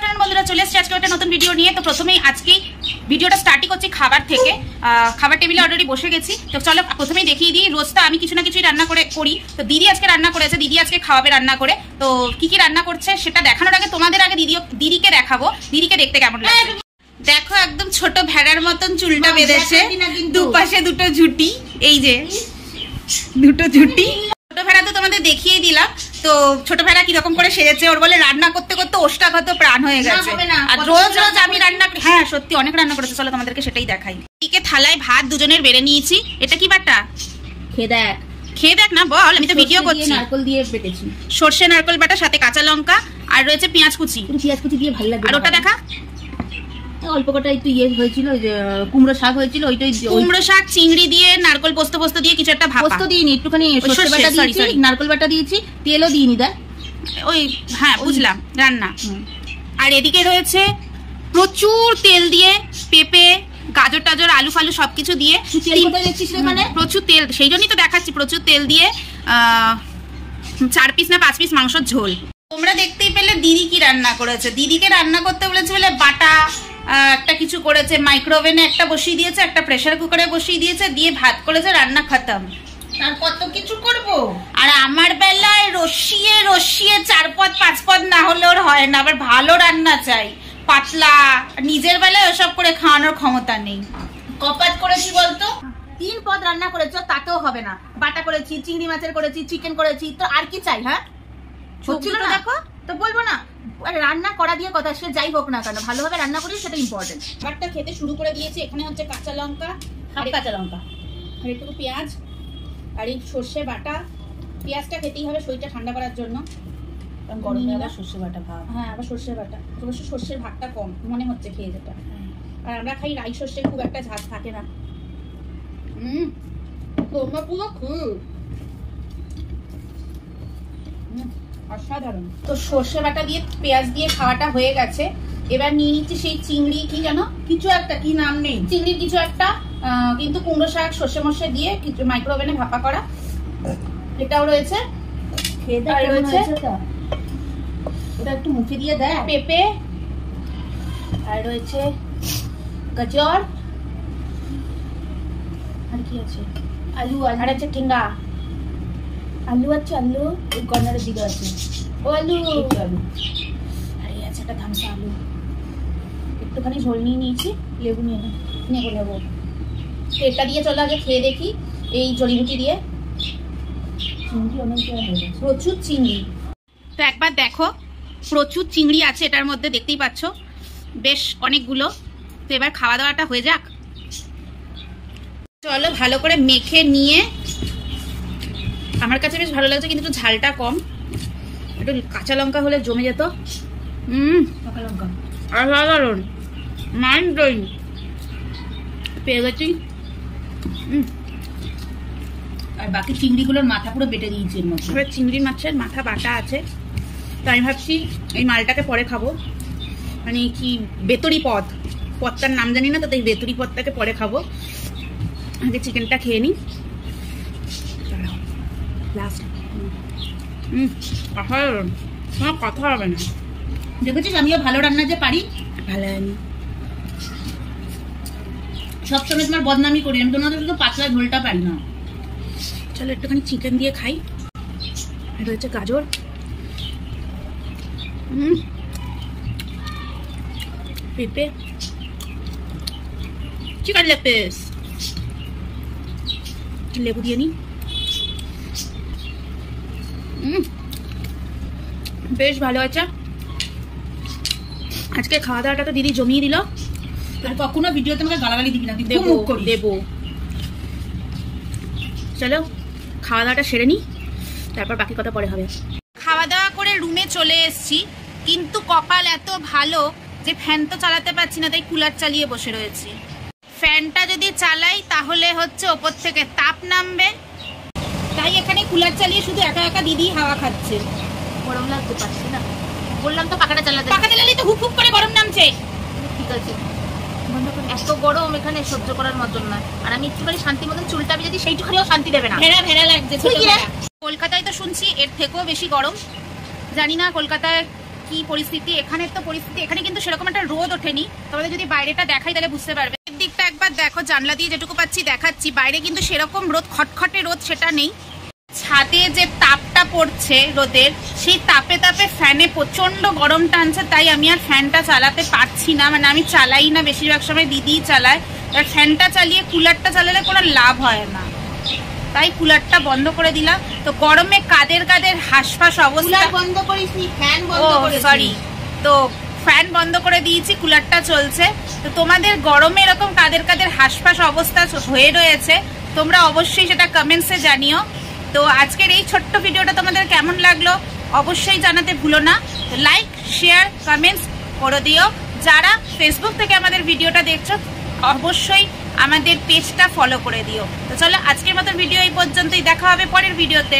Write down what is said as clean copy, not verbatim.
Afternoon বন্ধুরা, চলে এসেছি আজকে একটা নতুন ভিডিও নিয়ে। তো প্রথমেই আজকেই ভিডিওটা স্টার্টই করছি খাবার থেকে। খাবার টেবিলে অলরেডি বসে গেছি। তো চলো প্রথমেই দেখিয়ে দিই, রোজ তো আমি কিছু না কিছুই রান্না করি। তো দিদি আজকে রান্না করেছে, দিদি আজকে খাওয়াবে রান্না করে। তো কি কি রান্না করছে সেটা দেখানোর আগে তোমাদের আগে দিদিকে দেখাবো, দিদিকে দেখতে কেমন লাগে। দেখো একদম ছোট ভেড়ার মতন চুলটা বেঁধেছে, দুপাশে দুটো ঝুটি, এই যে দুটো ঝুটি। ছোট ভেড়া তো তোমাদের দেখিয়ে দিলাম। তো ছোট ভেড়া কিরকম করে সেজেছে, ওর বলে রান্না করতে করতে ওষ্টাঘাত প্রাণ হয়ে গেছে। আর রোজ রোজ আমি রান্না করি, হ্যাঁ সত্যি অনেক রান্না করেছে। চলো তোমাদেরকে সেটাই দেখাই। এদিকে থালায় ভাত দুজনের বেড়ে নিয়েছি। এটা কি বাটা? খেয়ে দেখ না বল, আমি তো ভিডিও করছি। নারকেল দিয়ে বেটেছি, সর্ষে নারকেল বাটা, সাথে কাঁচা লঙ্কা, আর রয়েছে পেঁয়াজ কুচি। দিয়ে ভালো লাগে। আর ওটা দেখা, অল্প কটা একটু হয়েছিল, কুমড়ো শাক হয়েছিল, ওইটাই কুমড়ো শাক চিংড়ি দিয়ে নারকেল পোস্ত দিয়ে কিছু একটা ভাপা। পোস্ত দিইনি, একটুখানি সর্ষে বাটা দিয়েছি, নারকেল বাটা দিয়েছি, তেলও দিইনি। দেখ ওই হ্যাঁ বুঝলাম রান্না। আর এদিকে রয়েছে প্রচুর তেল দিয়ে পেঁপে, গাজর টাজর, আলু ফালু সবকিছু দিয়ে প্রচুর তেল, সেই জন্যই তো দেখাচ্ছি। প্রচুর তেল দিয়ে 4 পিস না 5 পিস মাংসর ঝোল। তোমরা দেখতেই পেলে দিদি কি রান্না করেছে। দিদিকে রান্না করতে বলেছে বলে বাটা একটা কিছু করেছে, মাইক্রোওভেনে একটা বসিয়ে দিয়েছে, একটা প্রেসার কুকারে বসিয়ে দিয়েছে, দিয়ে ভাত করেছে, রান্না খতম। আর কত কিছু করব। আর আমার বেলায় রসিয়ে 4 পদ 5 পদ না হলে ওর হয় না, আবার ভালো রান্না চাই, পাতলা। নিজের বেলায় ওসব করে খাওয়ানোর ক্ষমতা নেই। কপাত করেছি বলতো, 3 পদ রান্না করেছো, তাতেও হবে না। বাটা করেছি, চিংড়ি মাছের করেছি, চিকেন করেছি, তো আর কি চাই? হ্যাঁ হচ্ছিল না, দেখো তো বলবো না। রান্না করা দিয়ে কথা, সে যাই হোক না কেন ভালোভাবে রান্না করি, সেটা ইম্পর্টেন্ট। ভাতটা খেতে শুরু করে দিয়েছি। এখানে হচ্ছে কাঁচা লঙ্কা, কাঁচা লঙ্কা আর একটু পেঁয়াজ, আর এই সর্ষে বাটা। পেঁয়াজটা খেতেই হবে শরীরটা ঠান্ডা করার জন্য। গরমে আবার সর্ষে বাটা ভাব। হ্যাঁ আবার সর্ষে বাটা, অবশ্য সর্ষের ভাতটা কম মনে হচ্ছে খেয়ে যেটা। আর আমরা খাই রাই সর্ষে, খুব একটা ঝাঁজ থাকে না। তোমরা পুরো খুব অসাধারণ। তো সর্ষে বাটা দিয়ে পেঁয়াজ দিয়ে খাওয়াটা হয়ে গেছে। এবার নিয়ে নিচ্ছি সেই চিংড়ি, কি জানো কিছু একটা, কি নাম নেই চিংড়ির কিছু একটা, কিন্তু কুমড়ো শাক সর্ষে মর্ষে দিয়ে কিছু মাইক্রোওভেনে ভাপা করা, এটাও রয়েছে। রয়েছে ওটা একটু মুখে দিয়ে দেয়, পেঁপে, আর রয়েছে গাজর, আর কি আছে, আলু, আর আছে ঠেঙ্গা, আলু আছে, আলু ওই কর্নারের দিকে আছে, ও আলু, আলু, আর এই আছে একটা ধামসা আলু। একটুখানি ঝোল নিয়ে নিয়েছি, লেবু নিয়ে নেবো। এটা দিয়ে চলো আগে খেয়ে দেখি, এই জড়িবুটি দিয়ে। চিংড়ি অনেক প্রচুর চিংড়ি। তো একবার দেখো, প্রচুর চিংড়ি আছে এটার মধ্যে, দেখতেই পাচ্ছ বেশ অনেকগুলো। তো এবার খাওয়া দাওয়াটা হয়ে যাক। চলো ভালো করে মেখে নিয়ে, আমার কাছে বেশ ভালো লাগছে, কিন্তু একটু ঝালটা কম, একটু কাঁচা লঙ্কা হলে জমে যেত। কাঁচা লঙ্কা অসাধারণ, মাইন্ড ব্লোয়িং। পেয়ে গেছি। আর বাকি চিংড়িগুলোর মাথা পুরো বেটে দিয়েছি এর মধ্যে। এবার চিংড়ি মাছের মাথা বাটা আছে, তো আমি ভাবছি এই মালটাকে পরে খাবো। মানে কি বেতরি পদটার নাম জানি না, তো এই বেতরি পদটাকে পরে খাবো। আগে চিকেনটা খেয়ে নিই। অসাধারণ, কোনো কথা হবে না। দেখেছিস আমিও ভালো রান্না যে পারি। ভালো হয়নি, সবসময় তোমার বদনামি করি, আমি তোমাদের শুধু পাতলা ঝোলটা পারি না। চলো একটুখানি চিকেন দিয়ে খাই। আর রয়েছে গাজর, পেঁপে, চিকেন লেগ পিস, লেবু দিয়ে নি। বেশ ভালো আছে। আজকে খাওয়া দাওয়াটা তো দিদি জমিয়ে দিল। আর কখনো ভিডিওতে আমাকে গালাগালি দিবি না, দেবো। চলো খাওয়া দাওয়াটা সেরে নি, তারপর বাকি কথা পরে হবে। খাওয়া দাওয়া করে রুমে চলে এসেছি, কিন্তু কপাল এত ভালো যে ফ্যান তো চালাতে পারছি না, তাই কুলার চালিয়ে বসে রয়েছি। ফ্যানটা যদি চালাই তাহলে হচ্ছে ওপর থেকে তাপ নামবে, তাই এখানে কুলার চালিয়ে শুধু একা একা দিদি হাওয়া খাচ্ছে। গরম লাগতে পারছি না, বললাম তো পাখাটা চালাতে। পাখা চালালেই তো হুক হুক করে গরম নামছে। ঠিক আছে, এত গরম এখানে সহ্য করার মতন না। আর আমি একটুখানি শান্তি মতন চুলটা যদি সেইটুখানিও শান্তি দেবে না, ভেড়া লাগছে। কলকাতায় তো শুনছি এর থেকেও বেশি গরম। জানি না কলকাতায় কি পরিস্থিতি। এখানে তো পরিস্থিতি, এখানে কিন্তু সেরকম একটা রোদ ওঠেনি, তোমাদের যদি বাইরেটা দেখাই তাহলে বুঝতে পারবে। এর দিকটা একবার দেখো, জানলা দিয়ে যেটুকু পাচ্ছি দেখাচ্ছি, বাইরে কিন্তু সেরকম রোদ, খটখটে রোদ সেটা নেই। ছাদে যে তাপটা পড়ছে রোদের, সেই তাপে তাপে ফ্যানে প্রচন্ড গরম টানছে, তাই আমি আর ফ্যানটা চালাতে পারছি না। মানে আমি চালাই না, বেশিরভাগ সময় দিদিই চালায়। আর ফ্যানটা চালিয়ে কুলারটা চালালে কোনো লাভ হয় না, তাই কুলারটা বন্ধ করে দিলাম। তো গরমে কাদের কাদের হাঁসফাঁস অবস্থা। বন্ধ করিসনি, ফ্যান বন্ধ করেছিস। সরি, তো ফ্যান বন্ধ করে দিয়েছি, কুলারটা চলছে। তো তোমাদের গরমে এরকম কাদের কাদের হাঁসফাঁস অবস্থা হয়ে রয়েছে, তোমরা অবশ্যই সেটা কমেন্টসে জানিও। তো আজকের এই ছোট্ট ভিডিওটা তোমাদের কেমন লাগলো অবশ্যই জানাতে ভুলো না। লাইক, শেয়ার, কমেন্টস করে দিও। যারা ফেসবুক থেকে আমাদের ভিডিওটা দেখছো অবশ্যই আমাদের পেজটা ফলো করে দিও। তো চলো আজকের মতো ভিডিও এই পর্যন্তই, দেখা হবে পরের ভিডিওতে।